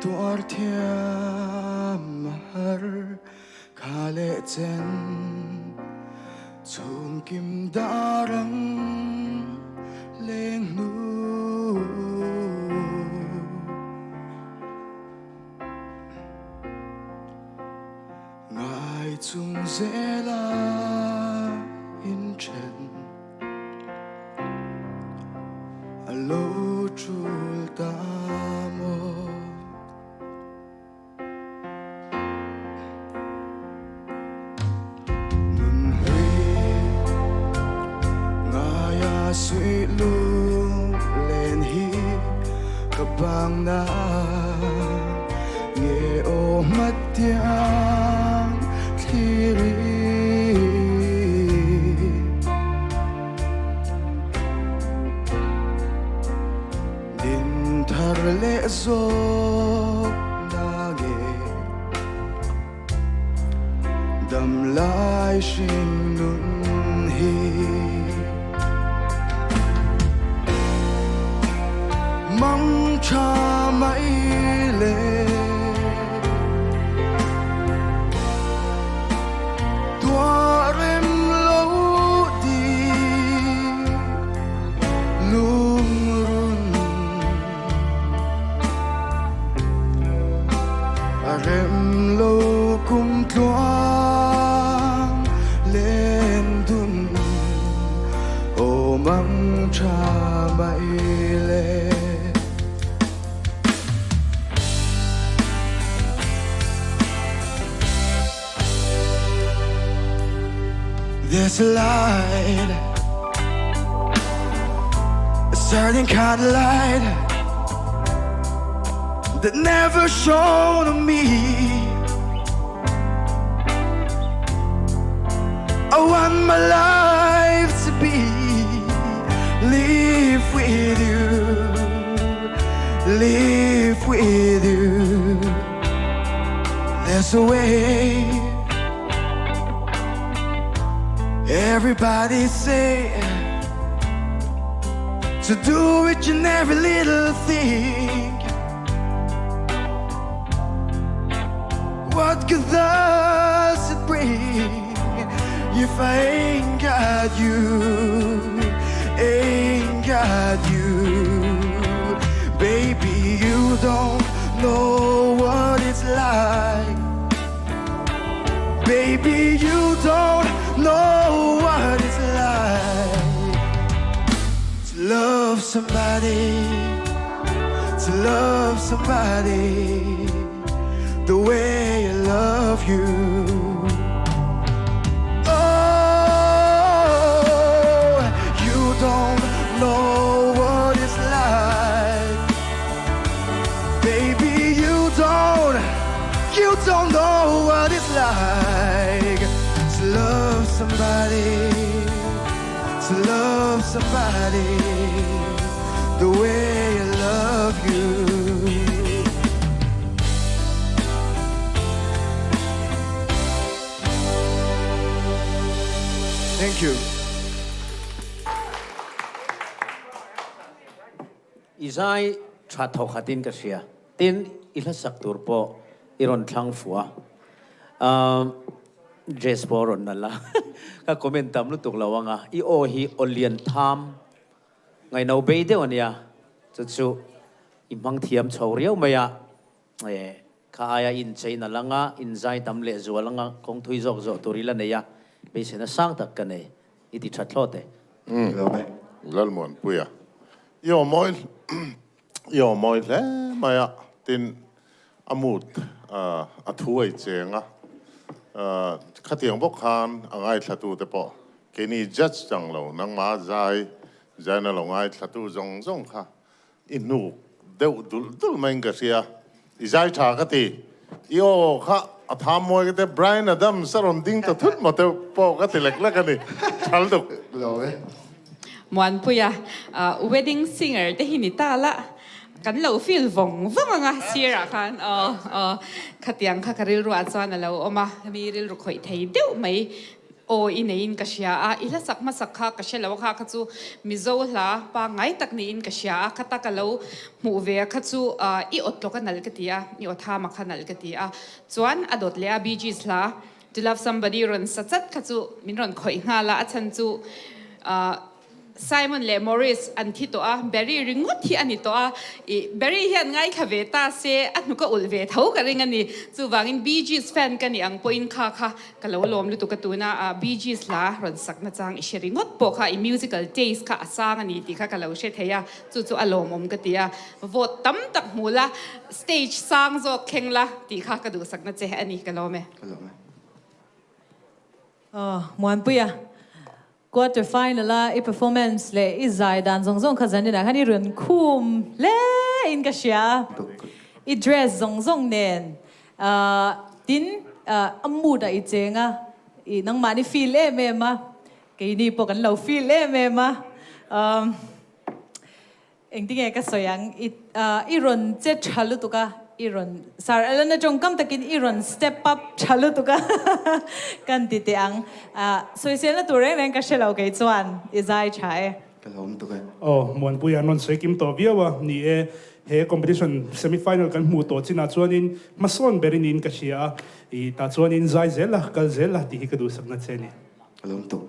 tuar thiam har khale chen chung kim darang leng nu ngai chung zela in chen alo chul ta mo sweet lung lên hi kapang na nghe ô mắt tiếng thiri din thar lệ dốc na nghe đầm lai sinh nun hi mong cha mãi lệ tua rem lâu đi lung run rem lâu cùng thoáng lên đun ô mong cha mãi lệ. There's a light, a certain kind of light that never shone on me. I want my life to be live with you, live with you. There's a way. Everybody say to do each and every little thing. What good does it bring if I ain't got you, ain't got you? Baby, you don't know what it's like. Baby, you don't know what it's like to love somebody, to love somebody the way I love you. Oh, you don't know what it's like. Baby, you don't know what it's like to love somebody, to love somebody the way I love you. Thank you. Izai chatho khatin ka sia tin ila saktur po iron thlang fuwa dress boron nala ka komentam lu tuk lawanga I o hi olian tham ngai no be de onia chu imang thiam chhoriau maya kha aya in chaina langa in zai tam le zualanga kong thui jok zo turila neya be sena sang tak kane iti thatlote Lalmuanpuia yo moi le maya tin amut athuai chenga khatiang bok khan angai thatu te po keni judge chang lo nang ma zai na lo ngai thatu zong kha inu deu dul menga sia izai tha khati yo kha atham moi te Brian Adam saron ding ta thut ma te po ka tilek la ka ni thal duk lo Muanpuia wedding singer te hinita la kan lo feel vong nga sira khan khatiang kha karil ru achana lo oma mi ril ru khoi thei deu mai โออินเองก็เชียอีละสักมาสักข้าก็เชียแล้วค่ะก็จูมิโซลาปาไงตักนี่อินก็เชียคัตตะกันแล้วหมู่เวียก็จูอีอดตัวกันนั่นก็ตีอีอดท่ามาขันนั่นก็ตีจวนอดดเลียบีจีสลา to love somebody รอนสัจจก็จูมินรอนคอยงาละฉันจูSimon Le Morris อันที่ตัวเบอร์รี่ริงดที่อันนี้ตัวเบอร์รี่เห็นไงค่ะเวตาเซอันนู้ก็อุลเวทเขากันเรื่องนี้จู่วางิน Bee Gees แฟนกันอย่างพอยน์ค่ะก็แล้วรวมลุตุกตัวน่ะBee Gees ละรอนสักนะจังอิเชริงดปกค่ะmusical taste ค่ะสร้างอันนี้ที่ค่ะก็แล้วเชษเทียจู่อารมณ์มันก็ตีโหวตตั้มตักมูละ stage สร้างโจเข่งละที่ค่ะก็ดูสักนะเจอันนี้ก็แล้วไหมมวนปุยquarter final ละอี performance เลยอีใจดันซงขจันนี่นะคันนี้เรื่องคุ้มเล่อินกะเชียอี dress ซงเน้นดินอมูดอีเจงอีนังมานี่ feel เมมากี่นี่พวกกันเรา feel เมมาเองที่ไงก็สวยอย่างอีรอนเจ็ดชัลตุกะอีรอนสารแล้วนะจงกำตะกินอีรอน step up ชัลตุกะกันติดอังสวยเสียนะตัวเร่งก็เชลเอาเกจวนอีใจใช่ก็ลองตัวกันมวนปุยนนสวยกิมตัวเบียวนี่เฮ competition semifinal กันหมู่ตัวจินาจวนินมาส่วนเบรินินก็เชียอีตาจวนินใจเซลละก็เซลละที่ฮิกดูสักนัดเซนี่ก็ลองตัว